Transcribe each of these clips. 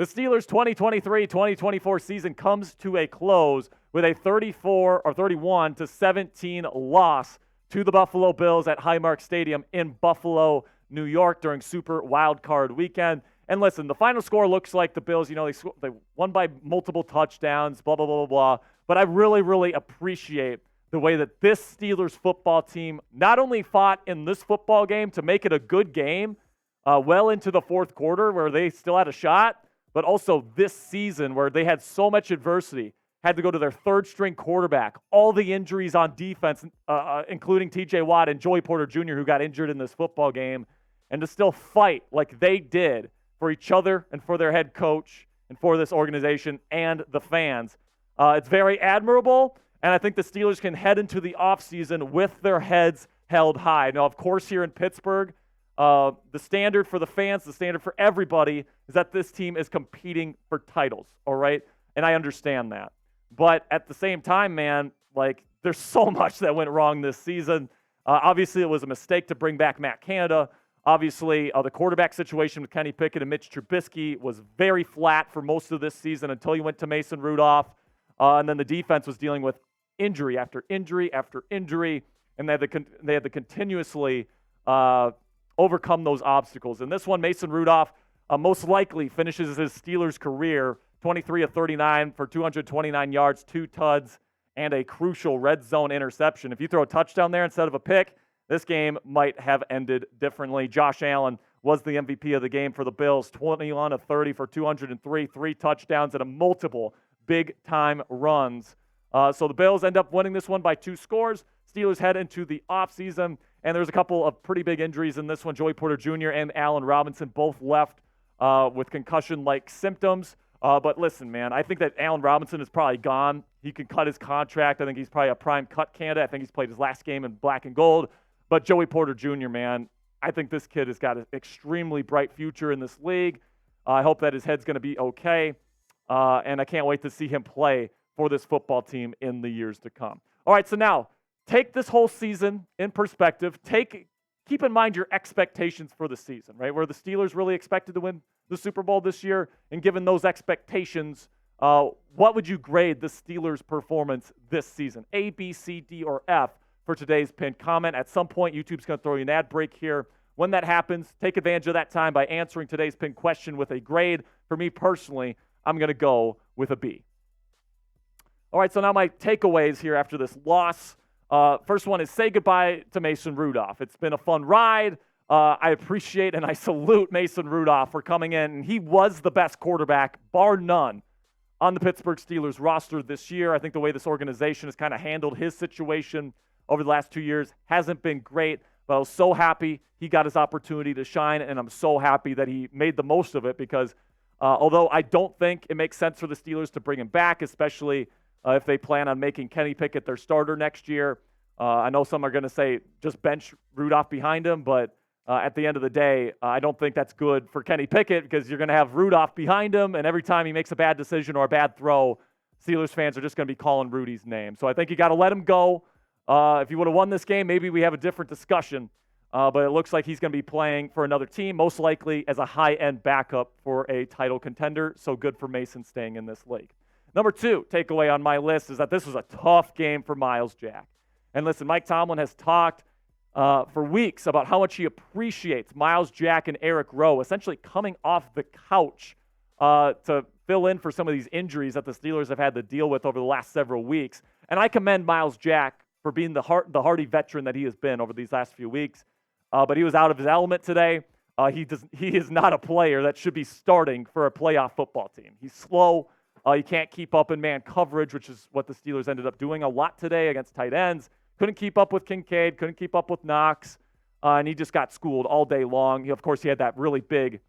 The Steelers' 2023-2024 season comes to a close with a 31-17 loss to the Buffalo Bills at Highmark Stadium in Buffalo, New York during Super Wildcard Weekend. And listen, the final score looks like the Bills, they won by multiple touchdowns, blah, blah, blah, blah, blah. But I really, really appreciate the way that this Steelers football team not only fought in this football game to make it a good game well into the fourth quarter where they still had a shot, but also this season where they had so much adversity, had to go to their third-string quarterback, all the injuries on defense, including T.J. Watt and Joey Porter Jr., who got injured in this football game, and to still fight like they did for each other and for their head coach and for this organization and the fans. It's very admirable, and I think the Steelers can head into the offseason with their heads held high. Now, of course, here in Pittsburgh, the standard for the fans, the standard for everybody is that this team is competing for titles, all right? And I understand that. But at the same time, man, there's so much that went wrong this season. Obviously, it was a mistake to bring back Matt Canada. Obviously, the quarterback situation with Kenny Pickett and Mitch Trubisky was very flat for most of this season until you went to Mason Rudolph. And then the defense was dealing with injury after injury after injury, and they had to continuously overcome those obstacles. In this one, Mason Rudolph most likely finishes his Steelers career 23 of 39 for 229 yards, 2 tuds, and a crucial red zone interception. If you throw a touchdown there instead of a pick, this game might have ended differently. Josh Allen was the MVP of the game for the Bills, 21 of 30 for 203, 3 touchdowns, and a multiple big-time runs. So the Bills end up winning this one by 2 scores. Steelers head into the offseason, and there's a couple of pretty big injuries in this one. Joey Porter Jr. and Allen Robinson both left with concussion-like symptoms. But listen, man, I think that Allen Robinson is probably gone. He can cut his contract. I think he's probably a prime cut candidate. I think he's played his last game in black and gold. But Joey Porter Jr., man, I think this kid has got an extremely bright future in this league. I hope that his head's going to be okay. And I can't wait to see him play for this football team in the years to come. All right, so now take this whole season in perspective. Keep in mind your expectations for the season, right? Were the Steelers really expected to win the Super Bowl this year? And given those expectations, what would you grade the Steelers' performance this season? A, B, C, D, or F for today's pinned comment. At some point, YouTube's going to throw you an ad break here. When that happens, take advantage of that time by answering today's pinned question with a grade. For me personally, I'm going to go with a B. All right, so now my takeaways here after this loss. First one is say goodbye to Mason Rudolph. It's been a fun ride. I appreciate and I salute Mason Rudolph for coming in. He was the best quarterback, bar none, on the Pittsburgh Steelers roster this year. I think the way this organization has kind of handled his situation over the last 2 years hasn't been great, but I was so happy he got his opportunity to shine, and I'm so happy that he made the most of it because although I don't think it makes sense for the Steelers to bring him back, especially if they plan on making Kenny Pickett their starter next year. I know some are going to say just bench Rudolph behind him, but at the end of the day, I don't think that's good for Kenny Pickett because you're going to have Rudolph behind him, and every time he makes a bad decision or a bad throw, Steelers fans are just going to be calling Rudy's name. So I think you got to let him go. If he would have won this game, maybe we have a different discussion. But it looks like he's going to be playing for another team, most likely as a high-end backup for a title contender. So good for Mason staying in this league. Number 2 takeaway on my list is that this was a tough game for Myles Jack. And listen, Mike Tomlin has talked for weeks about how much he appreciates Myles Jack and Eric Rowe essentially coming off the couch to fill in for some of these injuries that the Steelers have had to deal with over the last several weeks. And I commend Myles Jack for being the hardy veteran that he has been over these last few weeks. But he was out of his element today. He is not a player that should be starting for a playoff football team. He's slow. He can't keep up in man coverage, which is what the Steelers ended up doing a lot today against tight ends. Couldn't keep up with Kincaid, couldn't keep up with Knox, and he just got schooled all day long. Of course, he had that really big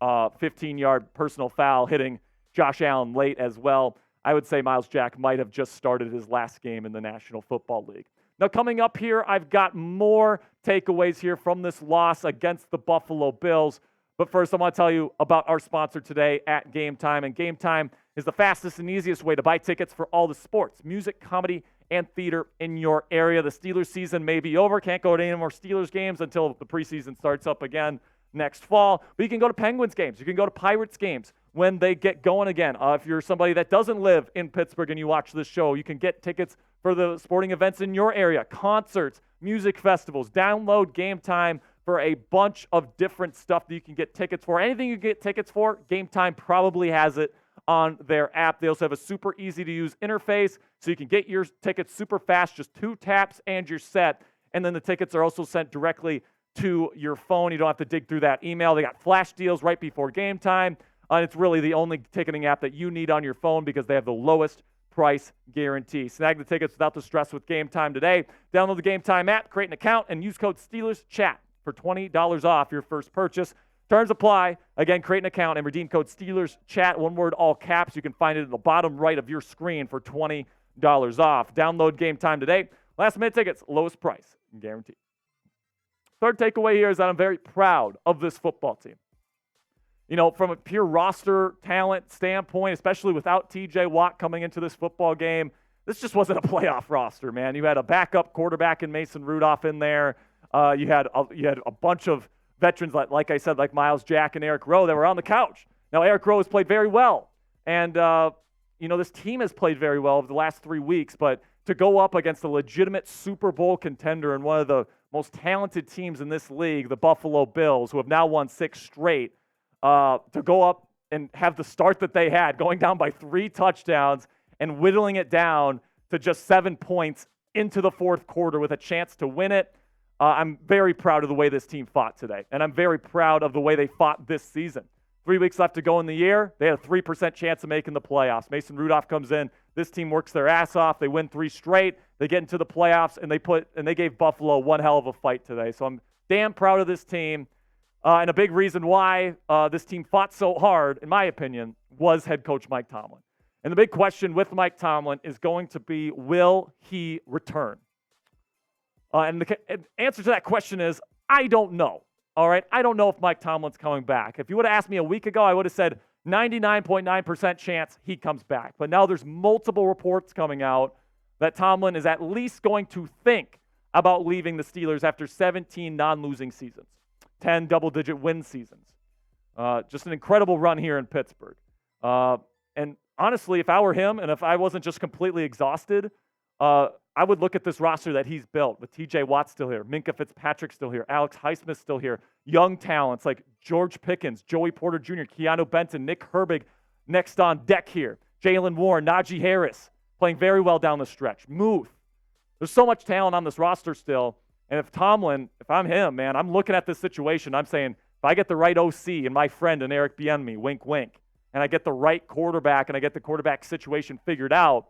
15-yard personal foul hitting Josh Allen late as well. I would say Myles Jack might have just started his last game in the National Football League. Now, coming up here, I've got more takeaways here from this loss against the Buffalo Bills. But first, I want to tell you about our sponsor today at Game Time. And Game Time is the fastest and easiest way to buy tickets for all the sports, music, comedy, and theater in your area. The Steelers season may be over. Can't go to any more Steelers games until the preseason starts up again next fall. But you can go to Penguins games. You can go to Pirates games. when they get going again. If you're somebody that doesn't live in Pittsburgh and you watch this show, you can get tickets for the sporting events in your area, concerts, music festivals. Download Game Time for a bunch of different stuff that you can get tickets for. Anything you get tickets for, Game Time probably has it on their app. They also have a super easy-to-use interface, so you can get your tickets super fast, just 2 taps and you're set. And then the tickets are also sent directly to your phone. You don't have to dig through that email. They got flash deals right before game time. And it's really the only ticketing app that you need on your phone because they have the lowest price guarantee. Snag the tickets without the stress with Game Time today. Download the Game Time app, create an account, and use code SteelersChat for $20 off your first purchase. Terms apply. Again, create an account and redeem code SteelersChat, one word, all caps. You can find it at the bottom right of your screen for $20 off. Download Game Time today. Last minute tickets, lowest price guaranteed. Third takeaway here is that I'm very proud of this football team. You know, from a pure roster talent standpoint, especially without TJ Watt coming into this football game, this just wasn't a playoff roster, man. You had a backup quarterback in Mason Rudolph in there. You had a bunch of veterans, like I said, like Myles Jack and Eric Rowe that were on the couch. Now, Eric Rowe has played very well. And, this team has played very well over the last 3 weeks. But to go up against a legitimate Super Bowl contender and one of the most talented teams in this league, the Buffalo Bills, who have now won 6 straight, to go up and have the start that they had, going down by 3 touchdowns and whittling it down to just 7 points into the fourth quarter with a chance to win it. I'm very proud of the way this team fought today, and I'm very proud of the way they fought this season. 3 weeks left to go in the year. They had a 3% chance of making the playoffs. Mason Rudolph comes in. This team works their ass off. They win 3 straight. They get into the playoffs, and they gave Buffalo one hell of a fight today. So I'm damn proud of this team. And a big reason why this team fought so hard, in my opinion, was head coach Mike Tomlin. And the big question with Mike Tomlin is going to be, will he return? And the answer to that question is, I don't know. All right? I don't know if Mike Tomlin's coming back. If you would have asked me a week ago, I would have said 99.9% chance he comes back. But now there's multiple reports coming out that Tomlin is at least going to think about leaving the Steelers after 17 non-losing seasons, 10 double-digit win seasons. Just an incredible run here in Pittsburgh. And honestly, if I were him and if I wasn't just completely exhausted, I would look at this roster that he's built with TJ Watt still here, Minkah Fitzpatrick still here, Alex Highsmith still here, young talents like George Pickens, Joey Porter Jr., Keanu Benton, Nick Herbig next on deck here, Jalen Warren, Najee Harris playing very well down the stretch, Muth. There's so much talent on this roster still, and if I'm him, man, I'm looking at this situation, I'm saying, if I get the right OC and my friend and Eric Bieniemy, wink, wink, and I get the right quarterback and I get the quarterback situation figured out,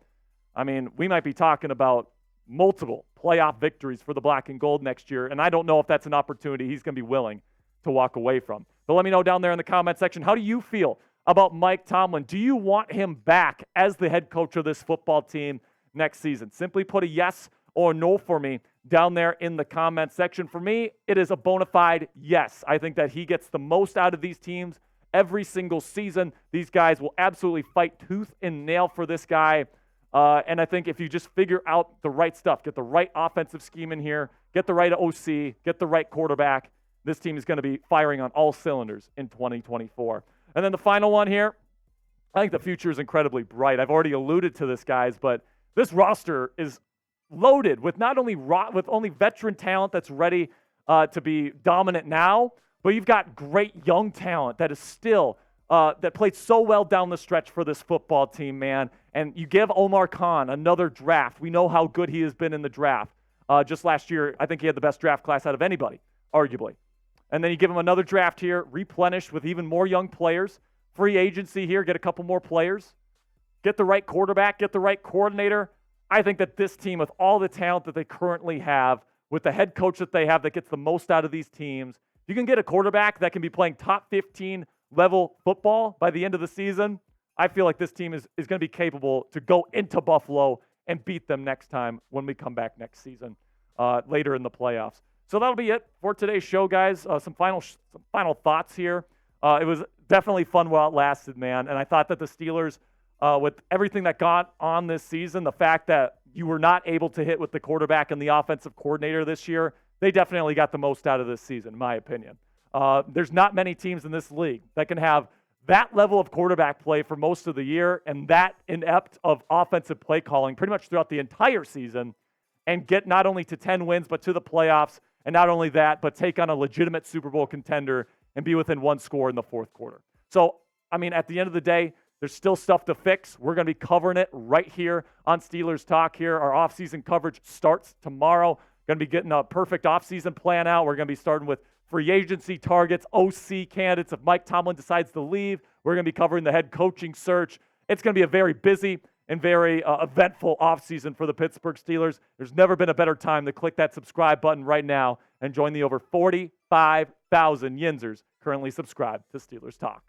I mean, we might be talking about multiple playoff victories for the black and gold next year, and I don't know if that's an opportunity he's going to be willing to walk away from. But let me know down there in the comment section, how do you feel about Mike Tomlin? Do you want him back as the head coach of this football team next season? Simply put a yes or no for me down there in the comment section. For me, it is a bona fide yes. I think that he gets the most out of these teams every single season. These guys will absolutely fight tooth and nail for this guy. And I think if you just figure out the right stuff, get the right offensive scheme in here, get the right OC, get the right quarterback, this team is going to be firing on all cylinders in 2024. And then the final one here, I think the future is incredibly bright. I've already alluded to this, guys, but this roster is loaded with not only with only veteran talent that's ready to be dominant now, but you've got great young talent that is still that played so well down the stretch for this football team, man. And you give Omar Khan another draft. We know how good he has been in the draft. Just last year, I think he had the best draft class out of anybody, arguably. And then you give him another draft here, replenished with even more young players. Free agency here, get a couple more players. Get the right quarterback, get the right coordinator. I think that this team, with all the talent that they currently have, with the head coach that they have that gets the most out of these teams, you can get a quarterback that can be playing top 15 level football by the end of the season. I feel like this team is going to be capable to go into Buffalo and beat them next time when we come back next season, later in the playoffs. So that'll be it for today's show, guys. Some final thoughts here. It was definitely fun while it lasted, man. And I thought that the Steelers, with everything that got on this season, the fact that you were not able to hit with the quarterback and the offensive coordinator this year, they definitely got the most out of this season, in my opinion. There's not many teams in this league that can have that level of quarterback play for most of the year and that inept of offensive play calling pretty much throughout the entire season and get not only to 10 wins but to the playoffs, and not only that, but take on a legitimate Super Bowl contender and be within one score in the fourth quarter. So, I mean, at the end of the day, there's still stuff to fix. We're going to be covering it right here on Steelers Talk here. Our offseason coverage starts tomorrow. Going to be getting a perfect offseason plan out. We're going to be starting with free agency targets, OC candidates. If Mike Tomlin decides to leave, we're going to be covering the head coaching search. It's going to be a very busy and very eventful offseason for the Pittsburgh Steelers. There's never been a better time to click that subscribe button right now and join the over 45,000 Yinzers currently subscribed to Steelers Talk.